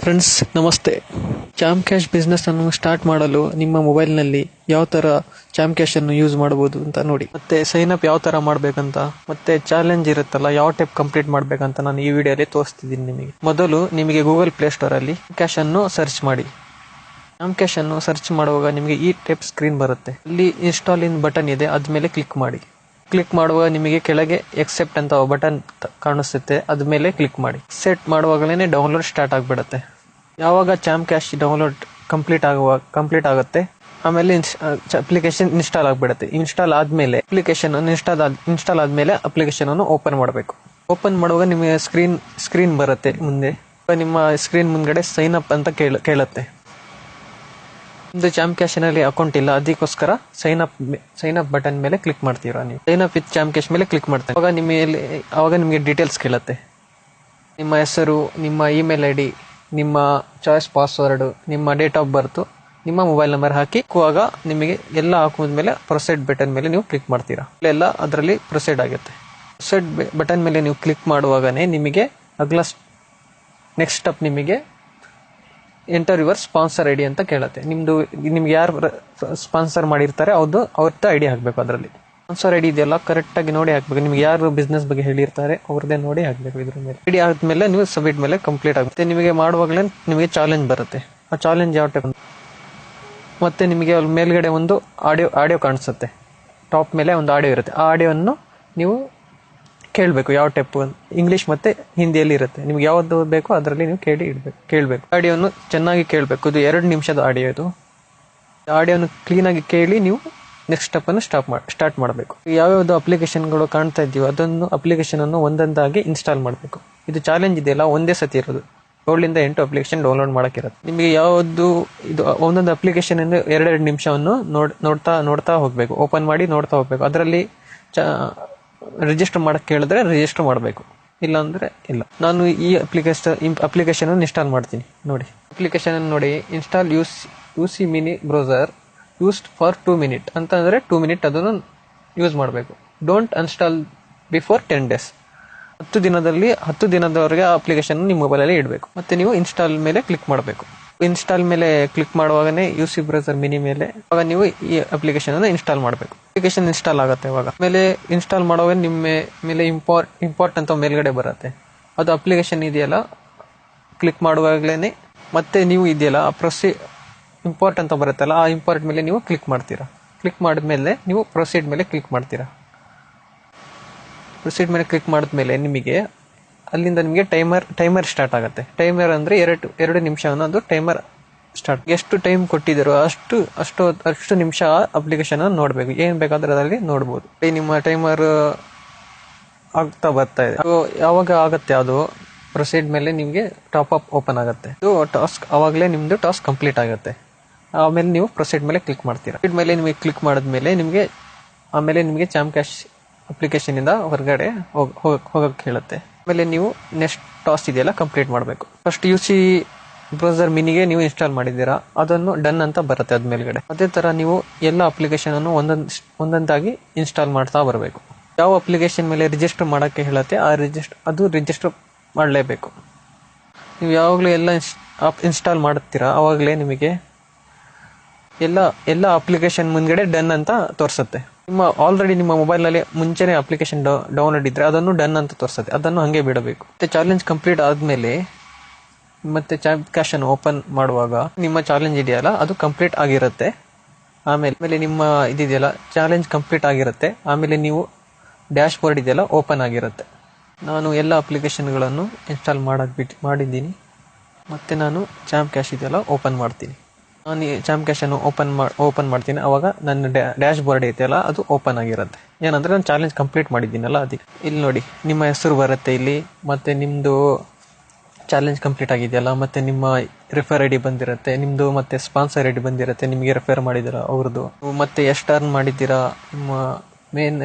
Friends ನಮಸ್ತೆ. ಚಾಮ್ cash business ಅನ್ನು start ಮಾಡಲು ನಿಮ್ಮ ಮೊಬೈಲ್ನಲ್ಲಿ ಯಾವ ಥರ ಚಾಮ್ ಕ್ಯಾಶ್ ಅನ್ನು ಯೂಸ್ ಮಾಡಬಹುದು ಅಂತ ನೋಡಿ. ಮತ್ತೆ ಸೈನ್ ಅಪ್ ಯಾವ ಥರ ಮಾಡಬೇಕಂತ, ಮತ್ತೆ ಚಾಲೆಂಜ್ ಇರುತ್ತಲ್ಲ ಯಾವ ಟೈಪ್ ಕಂಪ್ಲೀಟ್ ಮಾಡಬೇಕಂತ ನಾನು ಈ ವಿಡಿಯೋಲಿ ತೋರಿಸ್ತಿದ್ದೀನಿ ನಿಮಗೆ. ಮೊದಲು ನಿಮಗೆ ಗೂಗಲ್ ಪ್ಲೇ ಸ್ಟೋರ್ ಅಲ್ಲಿ ಕ್ಯಾಶ್ ಅನ್ನು ಸರ್ಚ್ ಮಾಡಿ. ಚಾಮ್ ಕ್ಯಾಶ್ ಅನ್ನು ಸರ್ಚ್ ಮಾಡುವಾಗ ನಿಮಗೆ ಈ ಟೈಪ್ ಸ್ಕ್ರೀನ್ ಬರುತ್ತೆ. ಇಲ್ಲಿ ಇನ್ಸ್ಟಾಲ್ ಇನ್ ಬಟನ್ ಇದೆ, ಅದ್ಮೇಲೆ ಕ್ಲಿಕ್ ಮಾಡಿ. ಕ್ಲಿಕ್ ಮಾಡುವಾಗ ನಿಮಗೆ ಕೆಳಗೆ ಎಕ್ಸೆಪ್ಟ್ ಅಂತ ಬಟನ್ ಕಾಣಿಸುತ್ತೆ, ಅದ್ಮೇಲೆ ಕ್ಲಿಕ್ ಮಾಡಿ. ಸೆಟ್ ಮಾಡುವಾಗಲೇ ಡೌನ್ಲೋಡ್ ಸ್ಟಾರ್ಟ್ ಆಗಿಬಿಡುತ್ತೆ. ಯಾವಾಗ ಚಾಮ್ ಕ್ಯಾಶ್ ಡೌನ್ಲೋಡ್ ಕಂಪ್ಲೀಟ್ ಆಗುತ್ತೆ, ಆಮೇಲೆ ಅಪ್ಲಿಕೇಶನ್ ಇನ್ಸ್ಟಾಲ್ ಆಗಿಬಿಡುತ್ತೆ. ಇನ್ಸ್ಟಾಲ್ ಆದ್ಮೇಲೆ ಇನ್ಸ್ಟಾಲ್ ಆದ್ಮೇಲೆ ಅಪ್ಲಿಕೇಶನ್ ಅನ್ನು ಓಪನ್ ಮಾಡಬೇಕು. ಓಪನ್ ಮಾಡುವಾಗ ನಿಮಗೆ ಸ್ಕ್ರೀನ್ ಬರುತ್ತೆ ಮುಂದೆ. ನಿಮ್ಮ ಸ್ಕ್ರೀನ್ ಮುಂದ್ಗಡೆ ಸೈನ್ ಅಪ್ ಅಂತ ಕೇಳುತ್ತೆ. ನಿಮ್ದು ಚಾಮ್ ಕ್ಯಾಶ್ ನಲ್ಲಿ ಅಕೌಂಟ್ ಇಲ್ಲ, ಅದಕ್ಕೋಸ್ಕರ ಸೈನ್ ಅಪ್ ಬಟನ್ ಮೇಲೆ ಕ್ಲಿಕ್ ಮಾಡ್ತೀರಾ. ನೀವು sign up with ChampCash ಮೇಲೆ ಕ್ಲಿಕ್ ಮಾಡ್ತೀರಾ. ಅವಾಗ ನಿಮಗೆ ಡೀಟೇಲ್ಸ್ ಕೇಳುತ್ತೆ. ನಿಮ್ಮ ಹೆಸರು, ನಿಮ್ಮ ಇಮೇಲ್ ಐ ಡಿ, ನಿಮ್ಮ ಚಾಯ್ಸ್ ಪಾಸ್ವರ್ಡ್, ನಿಮ್ಮ ಡೇಟ್ ಆಫ್ ಬರ್ತ್, ನಿಮ್ಮ ಮೊಬೈಲ್ ನಂಬರ್ ಹಾಕುವಾಗ ನಿಮಗೆ ಎಲ್ಲ ಹಾಕಿದ್ಮೇಲೆ ಪ್ರೊಸೀಡ್ ಬಟನ್ ಮೇಲೆ ನೀವು ಕ್ಲಿಕ್ ಮಾಡ್ತೀರಾ. ಎಲ್ಲ ಅದರಲ್ಲಿ ಪ್ರೊಸೀಡ್ ಆಗುತ್ತೆ. ಪ್ರೊಸೀಡ್ ಬಟನ್ ಮೇಲೆ ನೀವು ಕ್ಲಿಕ್ ಮಾಡುವಾಗನೇ ನಿಮಗೆ ನೆಕ್ಸ್ಟ್ ಸ್ಟೆಪ್ ನಿಮಗೆ ಎಂಟರ್ ಯುವರ್ ಸ್ಪಾನ್ಸರ್ ಐಡಿ ಅಂತ ಕೇಳುತ್ತೆ. ನಿಮ್ಗೆ ಯಾರು ಸ್ಪಾನ್ಸರ್ ಮಾಡಿರ್ತಾರೆ ಅವ್ರದ್ದು ಐಡಿ ಹಾಕಬೇಕು. ಅದರಲ್ಲಿ ಸ್ಪಾನ್ಸರ್ ಐಡಿ ಇದೆಯಲ್ಲ ಕರೆಕ್ಟ್ ಆಗಿ ನೋಡಿ ಹಾಕ್ಬೇಕು. ನಿಮ್ಗೆ ಯಾರು ಬಿಸ್ನೆಸ್ ಬಗ್ಗೆ ಹೇಳಿರ್ತಾರೆ ಅವ್ರದ್ದೇ ನೋಡಿ ಹಾಕ್ಬೇಕು. ಇದ್ರ ಮೇಲೆ ಐಡಿ ಆದ್ಮೇಲೆ ನೀವು ಸಬ್ಮಿಟ್ ಮೇಲೆ ಕಂಪ್ಲೀಟ್ ಆಗುತ್ತೆ. ನಿಮಗೆ ಮಾಡುವಾಗಲೇ ನಿಮಗೆ ಚಾಲೆಂಜ್ ಬರುತ್ತೆ. ಆ ಚಾಲೆಂಜ್ ಯಾವ ಟೈಪ್ ಮತ್ತೆ ನಿಮಗೆ ಅಲ್ಲಿ ಮೇಲ್ಗಡೆ ಒಂದು ಆಡಿಯೋ ಕಾಣಿಸುತ್ತೆ. ಟಾಪ್ ಮೇಲೆ ಒಂದು ಆಡಿಯೋ ಇರುತ್ತೆ. ಆ ಆಡಿಯೋವನ್ನು ನೀವು ಕೇಳಬೇಕು. ಯಾವ ಟೈಪ್ ಇಂಗ್ಲಿಷ್ ಮತ್ತೆ ಹಿಂದಿಯಲ್ಲಿ ಇರುತ್ತೆ. ನಿಮ್ಗೆ ಯಾವ್ದು ಬೇಕೋ ಅದರಲ್ಲಿ ನೀವು ಕೇಳಬೇಕು. ಆಡಿಯೋನು ಚೆನ್ನಾಗಿ ಕೇಳಬೇಕು. ಇದು 2 ನಿಮಿಷದ ಆಡಿಯೋ. ಇದು ಆಡಿಯೋನು ಕ್ಲೀನ್ ಆಗಿ ಕೇಳಿ ನೀವು ನೆಕ್ಸ್ಟ್ ಸ್ಟೆಪ್ ಅನ್ನು ಸ್ಟಾರ್ಟ್ ಮಾಡಬೇಕು. ಯಾವ್ಯಾವ್ದು ಅಪ್ಲಿಕೇಶನ್ಗಳು ಕಾಣ್ತಾ ಇದೆಯೋ ಅದನ್ನು ಅಪ್ಲಿಕೇಶನ್ ಅನ್ನು ಒಂದೊಂದಾಗಿ ಇನ್ಸ್ಟಾಲ್ ಮಾಡಬೇಕು. ಇದು ಚಾಲೆಂಜ್ ಇದೆಯಲ್ಲ ಒಂದೇ ಸತಿ ಇರೋದು. 7 ಅಪ್ಲಿಕೇಶನ್ ಡೌನ್ಲೋಡ್ ಮಾಡಕ್ಕಿರುತ್ತೆ. ನಿಮಗೆ ಯಾವ್ದು ಇದು ಒಂದೊಂದು ಅಪ್ಲಿಕೇಶನ್ 2 ನಿಮಿಷವನ್ನು ನೋಡ್ತಾ ಹೋಗ್ಬೇಕು. ಓಪನ್ ಮಾಡಿ ನೋಡ್ತಾ ಹೋಗ್ಬೇಕು. ಅದರಲ್ಲಿ ರಿಜಿಸ್ಟರ್ ಮಾಡಕ್ ಕೇಳಿದ್ರೆ ರಿಜಿಸ್ಟರ್ ಮಾಡಬೇಕು, ಇಲ್ಲ ಅಂದ್ರೆ ಇಲ್ಲ. ನಾನು ಈ ಅಪ್ಲಿಕೇಶನ್ ಇನ್ಸ್ಟಾಲ್ ಮಾಡ್ತೀನಿ ನೋಡಿ. ಅಪ್ಲಿಕೇಶನ್ ನೋಡಿ, install UC mini browser used for 2 minute ಅಂತಂದ್ರೆ 2 ಮಿನಿಟ್ ಅದನ್ನು ಯೂಸ್ ಮಾಡಬೇಕು. Don't ಅನ್ಸ್ಟಾಲ್ before 10 days. 10 ದಿನದವರೆಗೆ ಆ ಅಪ್ಲಿಕೇಶನ್ ನಿಮ್ಮ ಮೊಬೈಲಲ್ಲಿ ಇಡಬೇಕು. ಮತ್ತೆ ನೀವು ಇನ್ಸ್ಟಾಲ್ ಮೇಲೆ ಕ್ಲಿಕ್ ಮಾಡಬೇಕು. ಇನ್ಸ್ಟಾಲ್ ಮೇಲೆ ಕ್ಲಿಕ್ ಮಾಡುವಾಗನೇ ಯುಸಿ ಬ್ರೌಸರ್ ಮಿನಿ ಮೇಲೆ ಆಗ ನೀವು ಈ ಅಪ್ಲಿಕೇಶನ್ ಅನ್ನು ಇನ್ಸ್ಟಾಲ್ ಮಾಡಬೇಕು. ಅಪ್ಲಿಕೇಶನ್ ಇನ್ಸ್ಟಾಲ್ ಆಗುತ್ತೆ. ಇವಾಗ ಮೇಲೆ ಇನ್ಸ್ಟಾಲ್ ಮಾಡುವಾಗ ನಿಮ್ಮ ಮೇಲೆ ಇಂಪೋರ್ಟ್ ಅಂತ ಮೇಲ್ಗಡೆ ಬರುತ್ತೆ. ಅದು ಅಪ್ಲಿಕೇಶನ್ ಇದೆಯಲ್ಲ ಕ್ಲಿಕ್ ಮಾಡುವಾಗಲೇ ಮತ್ತೆ ನೀವು ಇದೆಯಲ್ಲ ಇಂಪೋರ್ಟ್ ಅಂತ ಬರುತ್ತಲ್ಲ ಆ ಇಂಪೋರ್ಟ್ ಮೇಲೆ ನೀವು ಕ್ಲಿಕ್ ಮಾಡ್ತೀರಾ. ಕ್ಲಿಕ್ ಮಾಡಿದ್ಮೇಲೆ ನೀವು ಪ್ರೊಸೀಡ್ ಮೇಲೆ ಕ್ಲಿಕ್ ಮಾಡ್ತೀರಾ. ಪ್ರೊಸೀಡ್ ಮೇಲೆ ಕ್ಲಿಕ್ ಮಾಡಿದ್ಮೇಲೆ ನಿಮಗೆ ಅಲ್ಲಿಂದ ನಿಮಗೆ ಟೈಮರ್ ಸ್ಟಾರ್ಟ್ ಆಗುತ್ತೆ. ಟೈಮರ್ ಅಂದ್ರೆ 2 ನಿಮಿಷ ಅನ್ನೋದು ಟೈಮರ್ ಸ್ಟಾರ್ಟ್. ಎಷ್ಟು ಟೈಮ್ ಕೊಟ್ಟಿದ್ದೀರೋ ಅಷ್ಟು ನಿಮಿಷ ಅಪ್ಲಿಕೇಶನ್ ನೋಡ್ಬೇಕು. ಏನ್ ಬೇಕಾದ್ರೆ ಅದರಲ್ಲಿ ನೋಡ್ಬೋದು. ನಿಮ್ಮ ಟೈಮರ್ ಆಗ್ತಾ ಬರ್ತಾ ಇದೆ. ಯಾವಾಗ ಆಗತ್ತೆ ಅದು ಪ್ರೊಸೀಡ್ ಮೇಲೆ ನಿಮಗೆ ಟಾಪ್ ಅಪ್ ಓಪನ್ ಆಗುತ್ತೆ. ಇದು ಟಾಸ್ಕ್ ಅವಾಗಲೇ ನಿಮ್ದು ಟಾಸ್ಕ್ ಕಂಪ್ಲೀಟ್ ಆಗುತ್ತೆ. ಆಮೇಲೆ ನೀವು ಪ್ರೊಸೀಡ್ ಮೇಲೆ ಕ್ಲಿಕ್ ಮಾಡ್ತೀರಾ. ಪ್ರೊಸೀಡ್ ಮೇಲೆ ನಿಮಗೆ ಕ್ಲಿಕ್ ಮಾಡಿದ್ಮೇಲೆ ನಿಮಗೆ ಚಾಮ್ ಕ್ಯಾಶ್ ಅಪ್ಲಿಕೇಶನ್ ಇಂದ ಹೊರಗಡೆ ಹೋಗಕ್ಕೆ ಹೇಳುತ್ತೆ. ಆಮೇಲೆ ನೀವು ನೆಕ್ಸ್ಟ್ ಟಾಸ್ಕ್ ಇದೆಯಲ್ಲ ಕಂಪ್ಲೀಟ್ ಮಾಡಬೇಕು. ಫಸ್ಟ್ ಯುಸಿ ಬ್ರೌಸರ್ ಮಿನಿಗೆ ನೀವು ಇನ್ಸ್ಟಾಲ್ ಮಾಡಿದ್ದೀರಾ, ಅದನ್ನು ಡನ್ ಅಂತ ಬರುತ್ತೆ ಅದ್ ಮೇಲ್ಗಡೆ. ಅದೇ ತರ ನೀವು ಎಲ್ಲ ಅಪ್ಲಿಕೇಶನ್ ಅನ್ನು ಒಂದೊಂದಾಗಿ ಇನ್ಸ್ಟಾಲ್ ಮಾಡ್ತಾ ಬರಬೇಕು. ಯಾವ ಅಪ್ಲಿಕೇಶನ್ ಮೇಲೆ ರಿಜಿಸ್ಟರ್ ಮಾಡಕ್ಕೆ ಹೇಳುತ್ತೆ ಅದು ರಿಜಿಸ್ಟರ್ ಮಾಡಲೇಬೇಕು. ನೀವು ಯಾವಾಗಲೂ ಎಲ್ಲ ಇನ್ಸ್ಟಾಲ್ ಮಾಡುತ್ತೀರಾ ಅವಾಗಲೇ ನಿಮಗೆ ಎಲ್ಲ ಅಪ್ಲಿಕೇಶನ್ ಮುಂದ್ಗಡೆ ಡನ್ ಅಂತ ತೋರಿಸುತ್ತೆ. ಆಲ್ರೆಡಿ ನಿಮ್ಮ ಮೊಬೈಲ್ ನಲ್ಲಿ ಮುಂಚೆನೆ ಅಪ್ಲಿಕೇಶನ್ ಡೌನ್ಲೋಡ್ ಇದ್ರೆ ಅದನ್ನು ಡನ್ ಅಂತ ತೋರಿಸುತ್ತೆ. ಅದನ್ನು ಹಂಗೆ ಬಿಡಬೇಕು. ಮತ್ತೆ ಚಾಲೆಂಜ್ ಕಂಪ್ಲೀಟ್ ಆದ್ಮೇಲೆ ಮತ್ತೆ ಚಾಮ್ ಕ್ಯಾಶ್ ಅನ್ನು ಓಪನ್ ಮಾಡುವಾಗ ನಿಮ್ಮ ಚಾಲೆಂಜ್ ಇದೆಯಲ್ಲ ಅದು ಕಂಪ್ಲೀಟ್ ಆಗಿರುತ್ತೆ. ಆಮೇಲೆ ನಿಮ್ಮ ಇದೆಯಲ್ಲ ಚಾಲೆಂಜ್ ಕಂಪ್ಲೀಟ್ ಆಗಿರುತ್ತೆ. ಆಮೇಲೆ ನೀವು ಡ್ಯಾಶ್ ಬೋರ್ಡ್ ಇದೆಯಲ್ಲ ಓಪನ್ ಆಗಿರುತ್ತೆ. ನಾನು ಎಲ್ಲ ಅಪ್ಲಿಕೇಶನ್ಗಳನ್ನು ಇನ್ಸ್ಟಾಲ್ ಮಾಡಿದ್ದೀನಿ. ಮತ್ತೆ ನಾನು ಚಾಮ್ ಕ್ಯಾಶ್ ಇದೆಯಲ್ಲ ಓಪನ್ ಮಾಡ್ತೀನಿ. ನಾನು ಚಾಮ್ ಕ್ಯಾಶ್ ಅನ್ನು ಓಪನ್ ಮಾಡ್ತೀನಿ. ಅವಾಗ ನನ್ನ ಡ್ಯಾಶ್ ಬೋರ್ಡ್ ಐತೆಯಲ್ಲ ಅದು ಓಪನ್ ಆಗಿರುತ್ತೆ. ಏನಂದ್ರೆ ನಾನು ಚಾಲೆಂಜ್ ಕಂಪ್ಲೀಟ್ ಮಾಡಿದ್ದೀನಲ್ಲ ಅದಕ್ಕೆ. ಇಲ್ಲಿ ನೋಡಿ ನಿಮ್ಮ ಹೆಸರು ಬರುತ್ತೆ ಇಲ್ಲಿ, ಮತ್ತೆ ನಿಮ್ದು ಚಾಲೆಂಜ್ ಕಂಪ್ಲೀಟ್ ಆಗಿದೆಯಲ್ಲ, ಮತ್ತೆ ನಿಮ್ಮ ರೆಫರ್ ಐಡಿ ಬಂದಿರುತ್ತೆ ನಿಮ್ದು, ಮತ್ತೆ ಸ್ಪಾನ್ಸರ್ ಐಡಿ ಬಂದಿರುತ್ತೆ ನಿಮಗೆ ರೆಫರ್ ಮಾಡಿದಿರಾ ಅವ್ರದ್ದು, ಮತ್ತೆ ಎಷ್ಟು ಅರ್ನ್ ಮಾಡಿದ್ದೀರಾ, ನಿಮ್ಮ ಮೇನ್